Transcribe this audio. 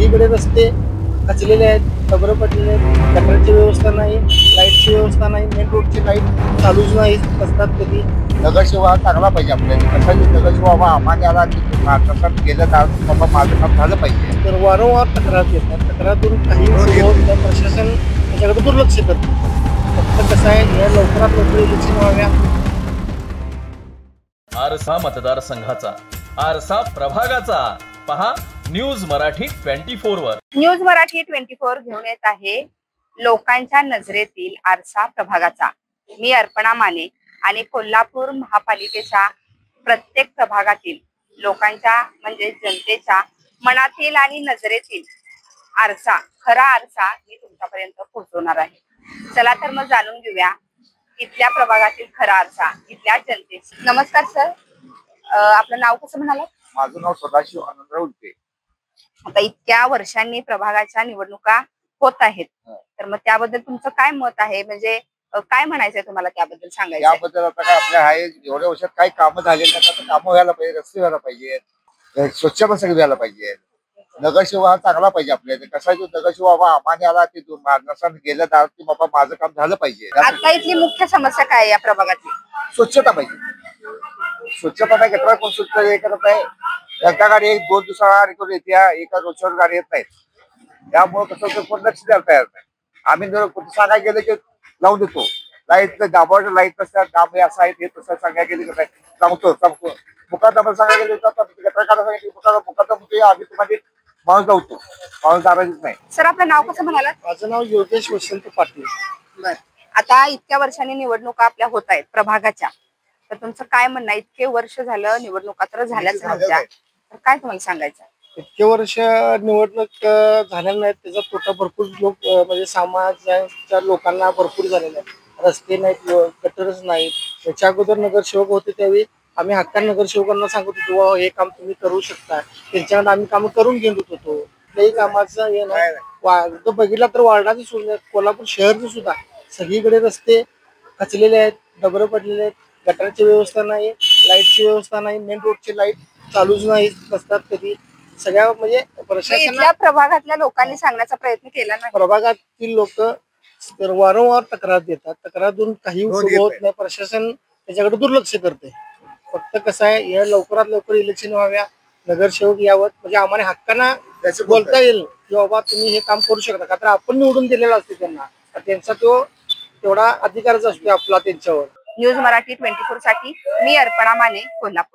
सगळीकडे रस्ते खचलेले आहेत, डबरं पडलेले आहेत, गटाराची व्यवस्था नाही, लाईटची व्यवस्था नाही, मेन रोडची लाईट चालूच नाही असतात कधी. नगरसेवा चांगला पाहिजे आपल्याला. कशाची नगरसेवा बाबा आम्हाला आला तसं गेलं तर बाबा माझं काम झालं पाहिजे. तर वारंवार तक्रार येतात, तक्रारीतून काही प्रशासन त्याच्याकडे दुर्लक्ष करतं. फक्त कसं आहे, या लवकरात लवकर इलेक्शन व्हाव्या. आरसा मतदारसंघाचा, आरसा प्रभागाचा पहा न्यूज मराठी 24 वर. न्यूज मराठी 24 घेऊन येत आहे लोकांच्या नजरेतील आरसा प्रभागाचा. मी अर्पणा माने आणि कोल्हापूर महापालिकेच्या प्रत्येक प्रभागातील लोकांच्या म्हणजे जनतेच्या मनातील आणि नजरेतील आरसा, खरा आरसा मी तुमच्यापर्यंत पोहोचवणार आहे. चला तर मग जाणून घेऊया इथल्या प्रभागातील खरा आरसा, इथल्या जनतेची. नमस्कार सर, आपलं नाव कसं म्हणाला? माझं नाव सदाशिव आनंदराव उल्पे. आता इतक्या वर्षांनी प्रभागाच्या निवडणुका होत आहेत, तर मग त्याबद्दल तुमचं काय मत आहे? म्हणजे काय म्हणायचंय तुम्हाला त्याबद्दल सांगायचं? याबद्दल आता काय आपल्या आहे एवढ्या वर्षात काही कामं झालेली नाही, आता कामं व्हायला पाहिजे, रस्ते व्हायला पाहिजे, स्वच्छता सगळी व्हायला पाहिजे. नगरसेवा हा चांगला पाहिजे आपल्याला. कसा जो नगरसेवा बाबा आम्हाला आला की नसन गेलं तर की बाबा माझं काम झालं पाहिजे. आता इथली मुख्य समस्या काय आहे या प्रभागातली? स्वच्छता पाहिजे. स्वच्छता नाही, गटार कोण स्वच्छ हे करत नाही. एका गाडी एक 2 दिवसाला करून येते, एका रोजच्यावर गाडी येत नाहीत. त्यामुळे कसं कोण लक्ष द्यायला तयार नाही. आम्ही जर कुठं सांगायला गेलं की लावून देतो. लाईट दाबावर लाईट नसतात, दाब असं आहे ते तसं सांगायला गेले कसं सांगतो मुकादमा सांगायला गेले तर गटार काढा सांगितलं मुकादमा आम्ही तुम्हाला माणूस लावतो, माणूस दाबायचंच नाही. सर आपलं नाव कसं म्हणाला? माझं नाव योगेश वसंत पाटील. बर, आता इतक्या वर्षांनी निवडणुका आपल्या होत आहेत प्रभागाच्या, तर तुमचं काय म्हणणं? इतके वर्ष झालं निवडणुका तर झाल्याच नव्हत्या, तर काय तुम्हाला सांगायचं? इतके वर्ष निवडणूक झालेल्या नाहीत, त्याचा तोटा भरपूर लोक म्हणजे समाजाच्या लोकांना भरपूर झालेला आहे. रस्ते नाहीत, गटरच नाहीत. त्याच्या अगोदर नगरसेवक होते त्यावेळी आम्ही हक्कान नगरसेवकांना सांगत होतो हे काम तुम्ही करू शकता, त्यांच्याकडे आम्ही काम करून घेत होतो. कुठल्याही कामाचं हे नाही. तो बघितला तर वार्डाचं सुद्धा, कोल्हापूर शहरचं सुद्धा सगळीकडे रस्ते खचलेले आहेत, डबरं पडलेले आहेत, गटाराची व्यवस्था नाही, लाईटची व्यवस्था नाही, मेन रोडची लाईट चालूच नाही असतात कधी. सगळ्या म्हणजे इथल्या प्रभागातल्या लोकांनी सांगण्याचा प्रयत्न केला नाही. प्रभागातील लोक वारंवार तक्रार देतात, तक्रार देऊन काही उपयोग होत नाही. प्रशासन त्याच्याकडे दुर्लक्ष करते. फक्त कसं आहे, या लवकरात लवकर इलेक्शन व्हाव्या, नगरसेवक यावं, म्हणजे आम्हाला हक्काना बोलता येईल की बाबा तुम्ही हे काम करू शकता. का तर आपण निवडून दिलेला असतो त्यांना, त्यांचा तो तेवढा अधिकारच असतो आपला त्यांच्यावर. न्यूज मराठी 24 साठी मी अर्पणा माने, कोल्हापूर.